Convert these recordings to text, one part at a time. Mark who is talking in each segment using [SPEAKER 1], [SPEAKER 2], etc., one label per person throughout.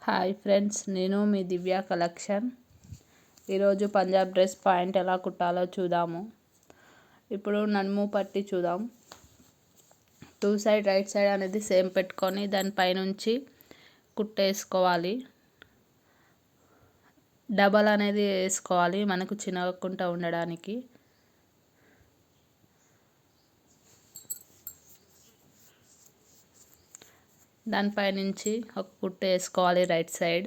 [SPEAKER 1] Hi friends, నేను మీ దివ్య collection. ఈరోజు పంజాబ్ డ్రెస్ పాయింట్ ఎలా కుట్టాలో చూద్దాము. ఇప్పుడు నడుము పట్టి చూద్దాం. టూ సైడ్ రైట్ సైడ్ అనేది సేమ్ పెట్టుకొని దానిపైనుంచి కుట్టేసుకోవాలి. డబల్ అనేది వేసుకోవాలి మనకు చినగకుండా ఉండడానికి. దానిపైనుంచి ఒక కుట్టు వేసుకోవాలి రైట్ సైడ్.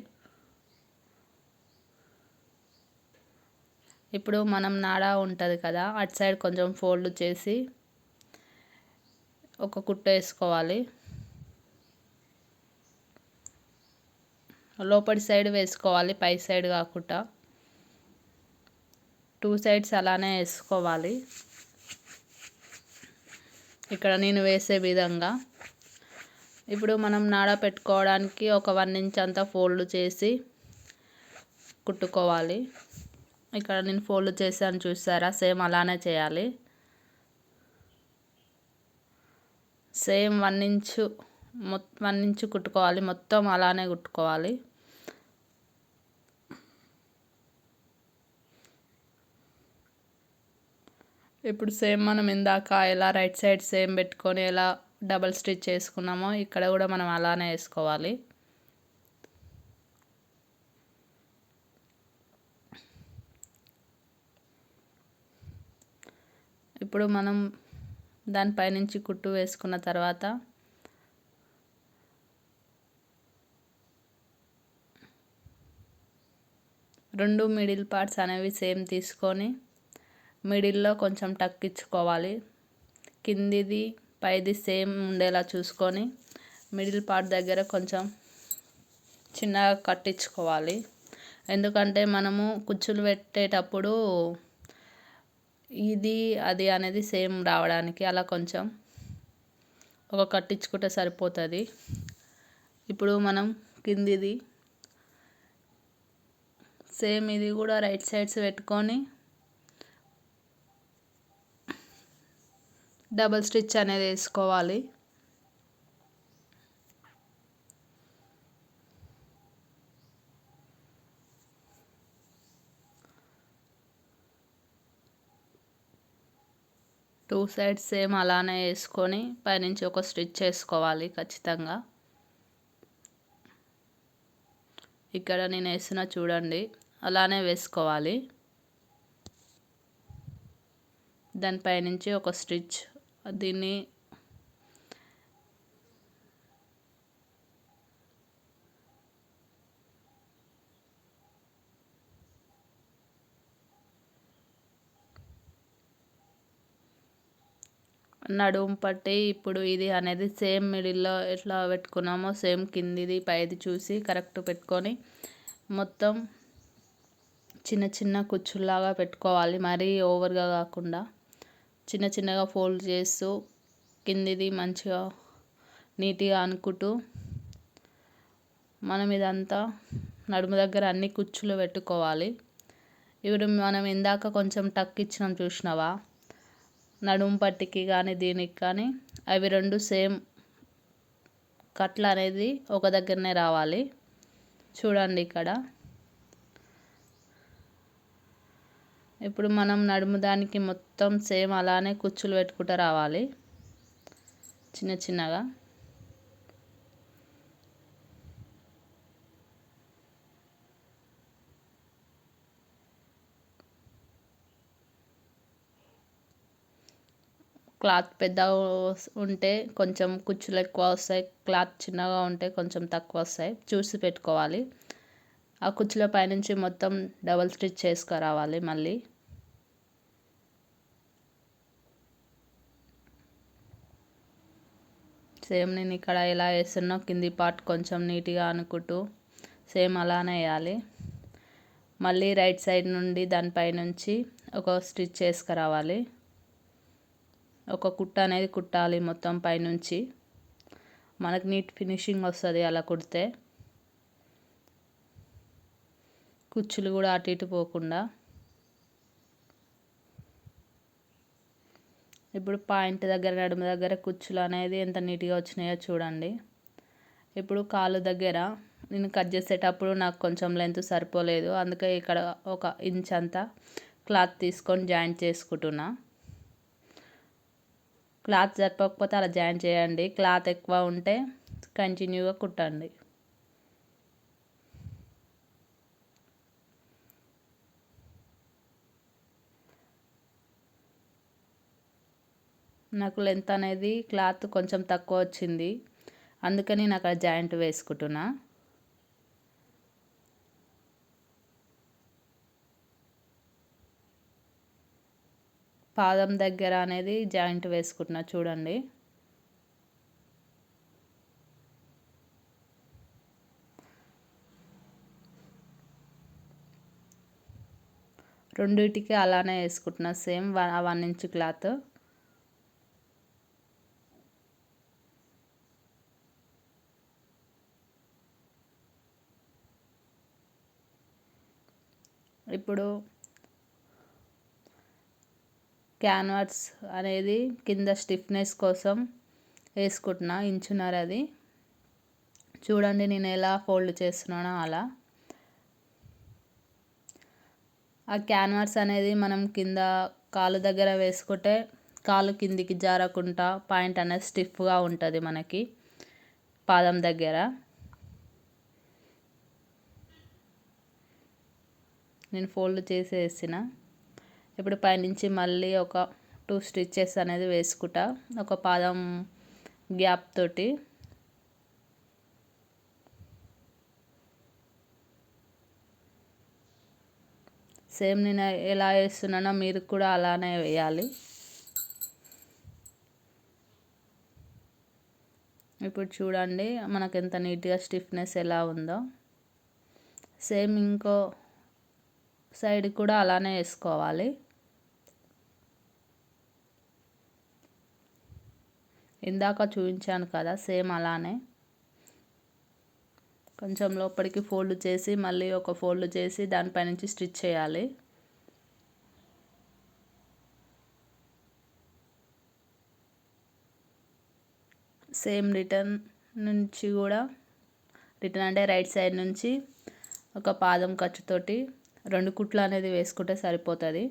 [SPEAKER 1] ఇప్పుడు మనం నాడా ఉంటుంది కదా, అటు సైడ్ కొంచెం ఫోల్డ్ చేసి ఒక కుట్టు వేసుకోవాలి. లోపలి సైడ్ వేసుకోవాలి, పై సైడ్ కాకుండా. టూ సైడ్స్ అలానే వేసుకోవాలి. ఇక్కడ నేను వేసే విధంగా. ఇప్పుడు మనం నాడా పెట్టుకోవడానికి ఒక 1 ఇంచ్ అంతా ఫోల్డ్ చేసి కుట్టుకోవాలి. ఇక్కడ నేను ఫోల్డ్ చేశాను చూసారా, సేమ్ అలానే చేయాలి. సేమ్ 1 ఇంచు కుట్టుకోవాలి, మొత్తం అలానే కుట్టుకోవాలి. ఇప్పుడు సేమ్ మనం ఇందాక ఎలా రైట్ సైడ్ సేమ్ పెట్టుకొని ఎలా డబల్ స్టిచ్ చేసుకున్నామో ఇక్కడ కూడా మనం అలానే వేసుకోవాలి. ఇప్పుడు మనం దానిపైనుంచి కుట్టు వేసుకున్న తర్వాత రెండు మిడిల్ పార్ట్స్ అనేవి సేమ్ తీసుకొని మిడిల్లో కొంచెం టక్కించుకోవాలి. కిందిది పైది సేమ్ ఉండేలా చూసుకొని మిడిల్ పార్ట్ దగ్గర కొంచెం చిన్నగా కట్టించుకోవాలి. ఎందుకంటే మనము కుచ్చులు పెట్టేటప్పుడు ఇది అది అనేది సేమ్ రావడానికి అలా కొంచెం ఒక కట్టించుకుంటే సరిపోతుంది. ఇప్పుడు మనం కిందిది సేమ్ ఇది కూడా రైట్ సైడ్స్ పెట్టుకొని డబల్ స్టిచ్ అనేది వేసుకోవాలి. టూ సైడ్స్ సేమ్ అలానే వేసుకొని పైనుంచి ఒక స్టిచ్ వేసుకోవాలి ఖచ్చితంగా. ఇక్కడ నేను వేసిన చూడండి, అలానే వేసుకోవాలి. దానిపైనుంచి ఒక స్టిచ్. దీన్ని నడుము పట్టి ఇప్పుడు ఇది అనేది సేమ్ మిడిల్లో ఎట్లా పెట్టుకున్నామో సేమ్ కిందిది పైది చూసి కరెక్ట్ పెట్టుకొని మొత్తం చిన్న చిన్న కుచ్చుల్లాగా పెట్టుకోవాలి. మరీ ఓవర్గా కాకుండా చిన్న చిన్నగా ఫోల్డ్ చేస్తూ కిందిది మంచిగా నీట్గా అనుకుంటూ మనం ఇదంతా నడుము దగ్గర అన్ని కుచ్చులు పెట్టుకోవాలి. ఇప్పుడు మనం ఇందాక కొంచెం టక్ ఇచ్చినాం చూసినావా, నడుము పట్టికి కానీ దీనికి కానీ, అవి రెండు సేమ్ కట్లు అనేది ఒక దగ్గరనే రావాలి. చూడండి ఇక్కడ. ఇప్పుడు మనం నడుము దానికి మొత్తం సేమ్ అలానే కుచ్చులు పెట్టుకుంటూ రావాలి చిన్న చిన్నగా. క్లాత్ పెద్దగా ఉంటే కొంచెం కుచ్చులు ఎక్కువ వస్తాయి, క్లాత్ చిన్నగా ఉంటే కొంచెం తక్కువ వస్తాయి, చూసి పెట్టుకోవాలి. ఆ కుచ్చుల పైనుంచి మొత్తం డబల్ స్టిచ్ చేసుకురావాలి మళ్ళీ. సేమ్ నేను ఇక్కడ ఎలా వేస్తున్నా కింది పార్ట్ కొంచెం నీట్గా అనుకుంటూ సేమ్ అలానే వేయాలి. మళ్ళీ రైట్ సైడ్ నుండి దానిపైనుంచి ఒక స్టిచ్ చేసుకురావాలి. ఒక కుట్ట అనేది కుట్టాలి మొత్తం పైనుంచి, మనకు నీట్ ఫినిషింగ్ వస్తుంది అలా కుడితే. కుచ్చులు కూడా అటు ఇటు పోకుండా. ఇప్పుడు పాయింట్ దగ్గర నడుము దగ్గర కుచ్చులు అనేది ఎంత నీట్గా వచ్చినాయో చూడండి. ఇప్పుడు కాలు దగ్గర నేను కట్ చేసేటప్పుడు నాకు కొంచెం లెంత్ సరిపోలేదు, అందుకే ఇక్కడ 1 ఇంచ్ అంతా క్లాత్ తీసుకొని జాయింట్ చేసుకుంటున్నా. క్లాత్ సరిపోకపోతే అలా జాయింట్ చేయండి, క్లాత్ ఎక్కువ ఉంటే కంటిన్యూగా కుట్టండి. నాకు లెంత్ అనేది క్లాత్ కొంచెం తక్కువ వచ్చింది, అందుకని నేను అక్కడ జాయింట్ వేసుకుంటున్నా. పాదం దగ్గర అనేది జాయింట్ వేసుకుంటున్నా చూడండి. రెండిటికి అలానే వేసుకుంటున్నా, సేమ్ 1 ఇంచ్ క్లాత్. ఇప్పుడు క్యాన్వాస్ అనేది కింద స్టిఫ్నెస్ కోసం వేసుకుంటున్నా, 1.5 ఇంచ్ అది. చూడండి నేను ఎలా ఫోల్డ్ చేస్తున్నానో అలా. ఆ క్యాన్వాస్ అనేది మనం కింద కాలు దగ్గర వేసుకుంటే కాలు కిందికి జారకుండా పాయింట్ అనేది స్టిఫ్గా ఉంటుంది మనకి పాదం దగ్గర. నేను ఫోల్డ్ చేసి వేసిన. ఇప్పుడు పైనుంచి మళ్ళీ ఒక 2 స్టిచెస్ అనేది వేసుకుంటా, ఒక పాదం గ్యాప్ తోటి. సేమ్ నేను ఎలా వేస్తున్నానో మీరు కూడా అలానే వేయాలి. ఇప్పుడు చూడండి మనకు ఎంత నీట్గా స్టిఫ్నెస్ ఎలా ఉందో. సేమ్ ఇంకో సైడ్ కూడా అలానే వేసుకోవాలి. ఇందాక చూపించాను కదా, సేమ్ అలానే కొంచెం లోపలికి ఫోల్డ్ చేసి మళ్ళీ ఒక ఫోల్డ్ చేసి దానిపై నుంచి స్టిచ్ చేయాలి. సేమ్ రిటర్న్ నుంచి కూడా, రిటర్న్ అంటే రైట్ సైడ్ నుంచి ఒక పాదం ఖర్చుతోటి 2 కుట్లు అనేది వేసుకుంటే సరిపోతుంది.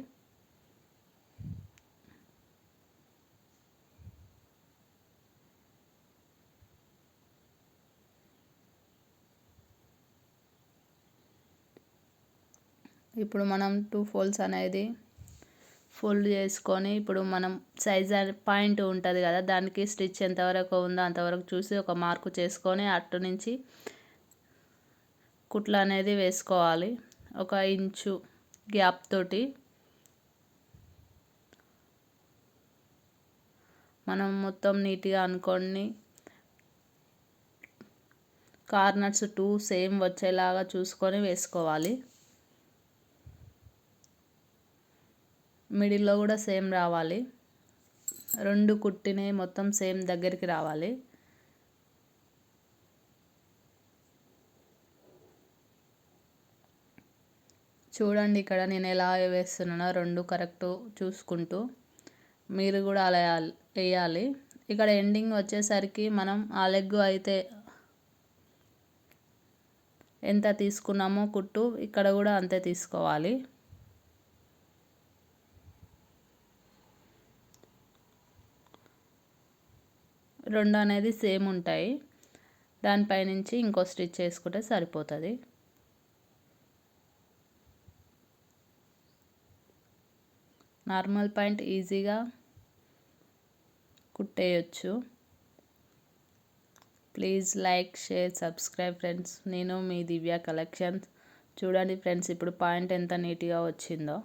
[SPEAKER 1] ఇప్పుడు మనం 2 ఫోల్డ్స్ అనేది ఫోల్డ్ చేసుకొని, ఇప్పుడు మనం సైజ్ పాయింట్ ఉంటుంది కదా, దానికి స్టిచ్ ఎంతవరకు ఉందో అంతవరకు చూసి ఒక మార్కు చేసుకొని అటు నుంచి కుట్లు అనేది వేసుకోవాలి. 1 ఇంచు గ్యాప్ తోటి మనం మొత్తం నీట్గా అనుకొని కార్నర్స్ 2 సేమ్ వచ్చేలాగా చూసుకొని వేసుకోవాలి. మిడిల్లో కూడా సేమ్ రావాలి, 2 కుట్టినవి మొత్తం సేమ్ దగ్గరికి రావాలి. చూడండి ఇక్కడ నేను ఎలా వేస్తున్నానో 2 కరెక్ట్ చూసుకుంటూ మీరు కూడా అలా వేయాలి. ఇక్కడ ఎండింగ్ వచ్చేసరికి మనం ఆ లెగ్ అయితే ఎంత తీసుకున్నామో కుట్టు ఇక్కడ కూడా అంతే తీసుకోవాలి. రెండు అనేది సేమ్ ఉంటాయి, దానిపై నుంచి ఇంకో స్టిచ్ చేసుకుంటే సరిపోతుంది. నార్మల్ పాయింట్ ఈజీగా కుట్టేయచ్చు. Please like, share, subscribe friends. నేను మీ దివ్య కలెక్షన్స్. చూడండి ఫ్రెండ్స్ ఇప్పుడు పాయింట్ ఎంత నీట్గా వచ్చిందో.